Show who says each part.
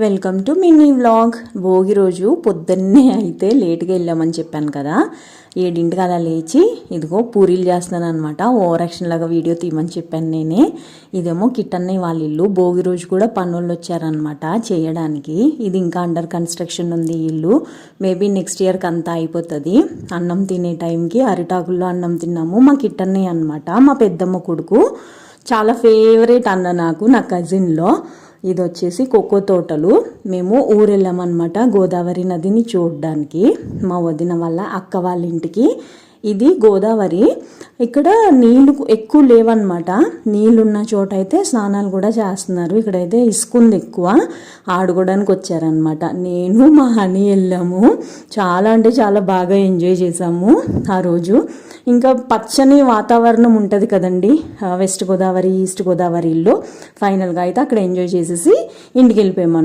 Speaker 1: Welcome to mini vlog. Bhogi రోజు పొద్దున్నే అయితే లేట్గా వెళ్ళామని చెప్పాను కదా, 7 అలా లేచి ఇదిగో పూరీలు చేస్తున్నాను అనమాట. ఓవర్ యాక్షన్ లాగా వీడియో తీయమని చెప్పాను నేనే. ఇదేమో కిట్టన్నయ్య వాళ్ళ ఇల్లు. భోగి రోజు కూడా పనులు వచ్చారనమాట చేయడానికి. ఇది ఇంకా అండర్ కన్స్ట్రక్షన్ ఉంది ఇల్లు. మేబీ నెక్స్ట్ ఇయర్కి అంతా అయిపోతుంది. అన్నం తినే టైంకి అరిటాకుల్లో అన్నం తిన్నాము. మా కిట్టన్నయ్య అనమాట, మా పెద్దమ్మ కొడుకు. చాలా ఫేవరెట్ అన్న నాకు, నా కజిన్లో. ఇది వచ్చేసి కోకో తోటలు. మేము ఊరు వెళ్ళామన్నమాట గోదావరి నదిని చూడడానికి, మా వదిన వాళ్ళ అక్క వాళ్ళ ఇంటికి. ఇది గోదావరి. ఇక్కడ నీళ్లు ఎక్కువ లేవన్నమాట. నీళ్ళున్న చోట అయితే స్నానాలు కూడా చేస్తున్నారు. ఇక్కడైతే ఇసుకుంది ఎక్కువ, ఆడుకోవడానికి వచ్చారనమాట. నేను మా హనీ వెళ్ళాము. చాలా అంటే చాలా బాగా ఎంజాయ్ చేసాము ఆ రోజు. ఇంకా పచ్చని వాతావరణం ఉంటుంది కదండి వెస్ట్ గోదావరి ఈస్ట్ గోదావరిలో. ఫైనల్గా అయితే అక్కడ ఎంజాయ్ చేసేసి ఇంటికి వెళ్ళిపోయాము.